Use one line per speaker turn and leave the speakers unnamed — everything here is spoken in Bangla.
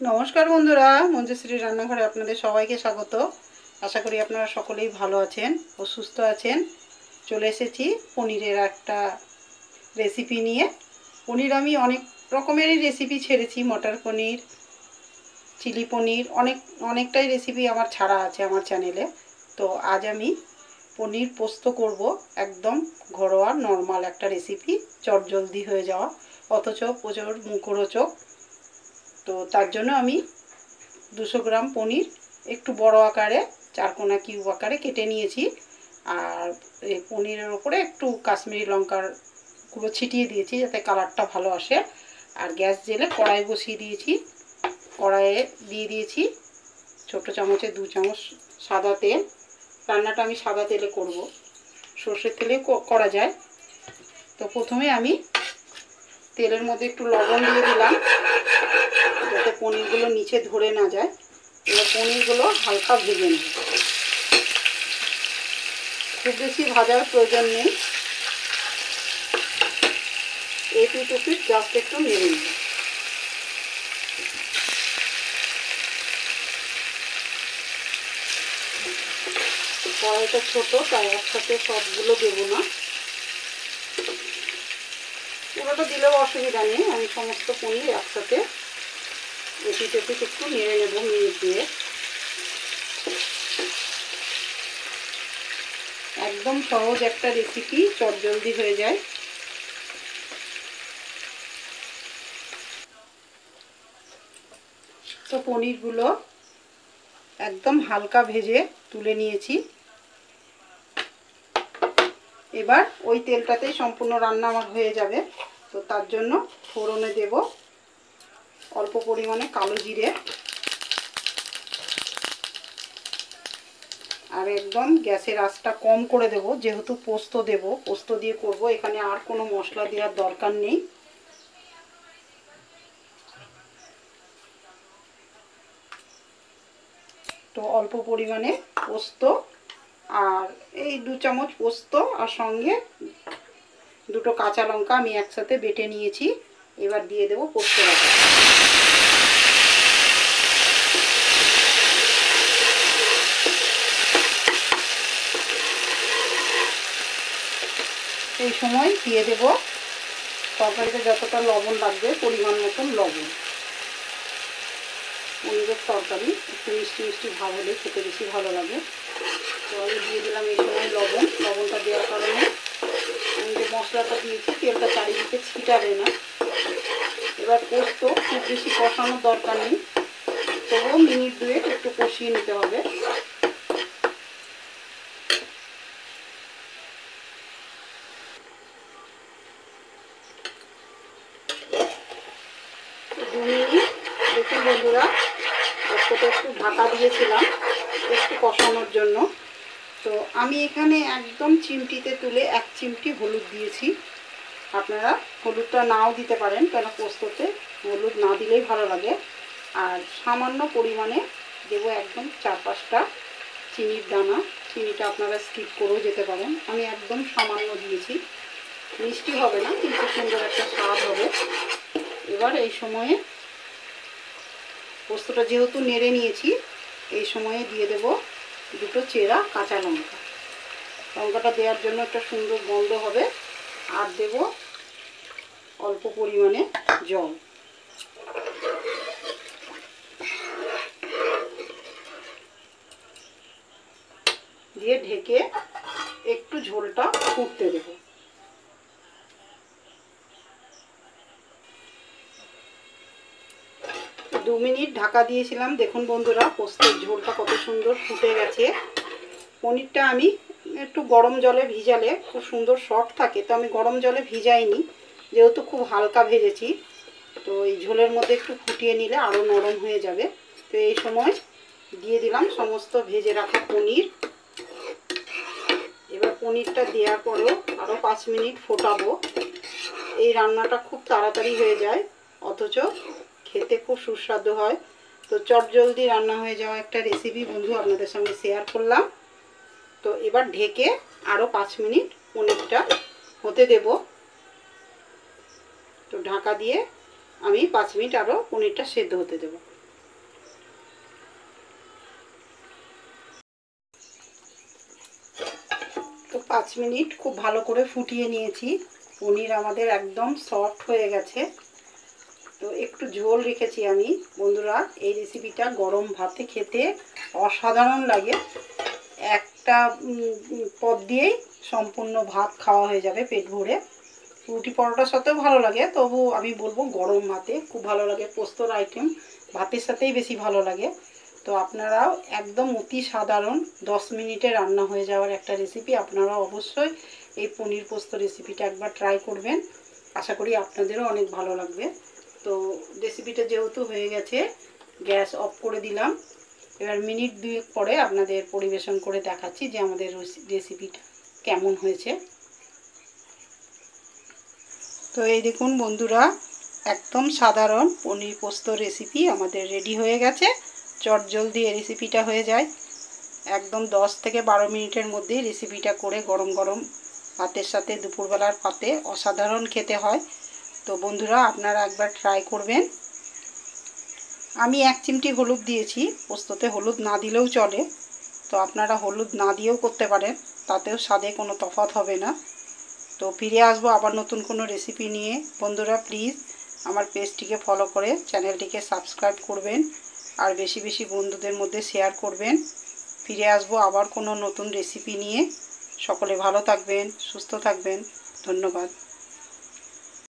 নমস্কার বন্ধুরা, মঞ্জুশ্রী রান্নাঘরে আপনাদের সবাইকে স্বাগত। আশা করি আপনারা সকলেই ভালো আছেন ও সুস্থ আছেন। চলে এসেছি পনিরের একটা রেসিপি নিয়ে। পনির আমি অনেক রকমেরই রেসিপি ছেড়েছি, মটর পনির, চিলি পনির, অনেকটাই রেসিপি আমার ছাড়া আছে আমার চ্যানেলে। তো আজ আমি পনির পোস্ত করব, একদম ঘরোয়া নর্মাল একটা রেসিপি, চটজলদি হয়ে যাওয়া, অথচ প্রচুর মুখরোচক। তো তার জন্য আমি 200 গ্রাম পনির একটু বড় আকারে, চারকোনা কিউব আকারে কেটে নিয়েছি। আর এই পনিরের ওপরে একটু কাশ্মীরি লঙ্কার গুঁড়ো ছিটিয়ে দিয়েছি যাতে কালারটা ভালো আসে। আর গ্যাস জেলে কড়াই বসিয়ে দিয়েছি। কড়াইয়ে দিয়ে দিয়েছি ছোট চামচে 2 চামচ সাদা তেল। রান্নাটা আমি সাদা তেলে করব, সর্ষের তেলে করা যায়। তো প্রথমে আমি তেলের মধ্যে একটু লবণ দিয়ে দিলাম যাতে পনিরগুলো নিচে ধরে না যায়। এবার পনিরগুলো হালকা ভেজে নেব, খুব বেশি ভাজার প্রয়োজন নেই, এপিট ওপিট জাস্ট একটু নেড়ে নেব। কড়াইটা ছোট, তাই একসাথে সবগুলো দেবো না, পুরোটা দিলেও অসুবিধা নেই। আমি সমস্ত পনির একসাথে এপিট ওপিট একটু নেড়ে নেব মিনিট দিয়ে। একদম সহজ একটা রেসিপি, চটজলদি হয়ে যায়। তো পনিরগুলো একদম হালকা ভেজে তুলে নিয়েছি। এবার ওই তেলটাতেই সম্পূর্ণ রান্না আমার হয়ে যাবে। তো তার জন্য ফোড়নে দেব অল্প পরিমাণে কালো জিরে, আর একদম গ্যাসের আঁচটা কম করে দেব, যেহেতু পোস্ত দেব, পোস্ত দিয়ে করব, এখানে আর কোনো মশলা দেওয়ার দরকার নেই। তো অল্প পরিমাণে পোস্ত, আর এই 2 চামচ পোস্ত আর সঙ্গে 2টো কাঁচা লঙ্কা আমি একসাথে বেটে নিয়েছি। এবার দিয়ে দেব পোস্ত বাটা। এই সময় দিয়ে দেব তরকারিতে যতটা লবণ লাগবে পরিমাণ মতন লবণ। পনিরের তরকারি একটু মিষ্টি মিষ্টি ভাব হলে খেতে বেশি ভালো লাগে। তো আমি দিয়ে দিলাম এই সময় লবণ। লবণটা দেওয়ার কারণে আমি যে মশলাটা দিয়েছি তেলটা চারিদিকে ছিটাবে না। এবার পোস্ত খুব বেশি কষানোর দরকার নেই, তবুও মিনিট 2 একটু কষিয়ে নিতে হবে। দেখুন বন্ধুরা, পোস্তটা একটু ঢাকা দিয়েছিলাম একটু কষানোর জন্য। তো আমি এখানে একদম চিমটিতে তুলে 1 চিমটি হলুদ দিয়েছি। আপনারা হলুদটা নাও দিতে পারেন, কেন পোস্ততে হলুদ না দিলেই ভালো লাগে। আর সামান্য পরিমাণে দেবো একদম 4-5টা চিনির দানা। চিনিটা আপনারা স্কিপ করেও যেতে পারেন, আমি একদম সামান্য দিয়েছি। মিষ্টি হবে না, কিন্তু সুন্দর একটা স্বাদ হবে। এবার এই সময়ে পোস্তটা যেহেতু নেড়ে নিয়েছি, এই সময়ে দিয়ে দেব 2টো চেরা কাঁচা লঙ্কা। লঙ্কাটা দেওয়ার জন্য একটা সুন্দর গন্ধ হবে। আর দেব অল্প পরিমাণে জল। দিয়ে ঢেকে একটু ঝোলটা ফুটতে দেব। দু মিনিট ঢাকা দিয়েছিলাম। দেখুন বন্ধুরা, পোস্তের ঝোলটা কত সুন্দর ফুটে গেছে। পনিরটা আমি একটু গরম জলে ভিজালে খুব সুন্দর সফট থাকে, তো আমি গরম জলে ভিজাইনি, যেহেতু খুব হালকা ভেজেছি। তো এই ঝোলের মধ্যে একটু ফুটিয়ে নিলে আরও নরম হয়ে যাবে। তো এই সময় দিয়ে দিলাম সমস্ত ভেজে রাখা পনির। এবার পনিরটা দেওয়ার পরেও আরও 5 মিনিট ফোটাবো। এই রান্নাটা খুব তাড়াতাড়ি হয়ে যায়, অথচ খেতে খুব সুস্বাদু হয়। তো চটজলদি রান্না হয়ে যাওয়া একটা রেসিপি বন্ধু আপনাদের সঙ্গে শেয়ার করলাম। তো এবার ঢেকে আরও 5 মিনিট পনিরটা হতে দেব। তো ঢাকা দিয়ে আমি 5 মিনিট আরও পনিরটা সেদ্ধ হতে দেব। 5 মিনিট খুব ভালো করে ফুটিয়ে নিয়েছি। পনির আমাদের একদম সফট হয়ে গেছে। তো একটু ঝোল রেখেছি আমি। বন্ধুরা, এই রেসিপিটা গরম ভাতে খেতে অসাধারণ লাগে। একটা পদ দিয়েই সম্পূর্ণ ভাত খাওয়া হয়ে যাবে পেট ভরে। রুটি পরোটার সাথেও ভালো লাগে, তবু আমি বলবো গরম ভাতে খুব ভালো লাগে। পোস্তর আইটেম ভাতের সাথেই বেশি ভালো লাগে। তো আপনারাও একদম অতি সাধারণ 10 মিনিটে রান্না হয়ে যাওয়ার একটা রেসিপি। আপনারা অবশ্যই এই পনির পোস্ত রেসিপিটা একবার ট্রাই করবেন। আশা করি আপনাদেরও অনেক ভালো লাগবে। তো রেসিপিটা যেহেতু হয়ে গেছে, গ্যাস অফ করে দিলাম। এবার মিনিট 2 পরে আপনাদের পরিবেশন করে দেখাচ্ছি যে আমাদের রেসিপিটা কেমন হয়েছে। তো এই দেখুন বন্ধুরা, একদম সাধারণ পনির পোস্ত রেসিপি আমাদের রেডি হয়ে গেছে। চটজলদি এই রেসিপিটা হয়ে যায়। একদম 10 থেকে 12 মিনিটের মধ্যেই রেসিপিটা করে গরম গরম ভাতের সাথে দুপুরবেলার পাতে অসাধারণ খেতে হয়। তো বন্ধুরা, আপনারা একবার ট্রাই করবেন। আমি 1 চিমটি হলুদ দিয়েছি, পোস্ততে হলুদ না দিলেও চলে। তো আপনারা হলুদ না দিয়েও করতে পারেন, তাতেও স্বাদে কোনো তফাৎ হবে না। তো ফিরে আসবো আবার নতুন কোনো রেসিপি নিয়ে। বন্ধুরা, প্লিজ আমার পেজটিকে ফলো করে চ্যানেলটিকে সাবস্ক্রাইব করবেন আর বেশি বেশি বন্ধুদের মধ্যে শেয়ার করবেন। ফিরে আসবো আবার কোনো নতুন রেসিপি নিয়ে। সকলে ভালো থাকবেন, সুস্থ থাকবেন। ধন্যবাদ।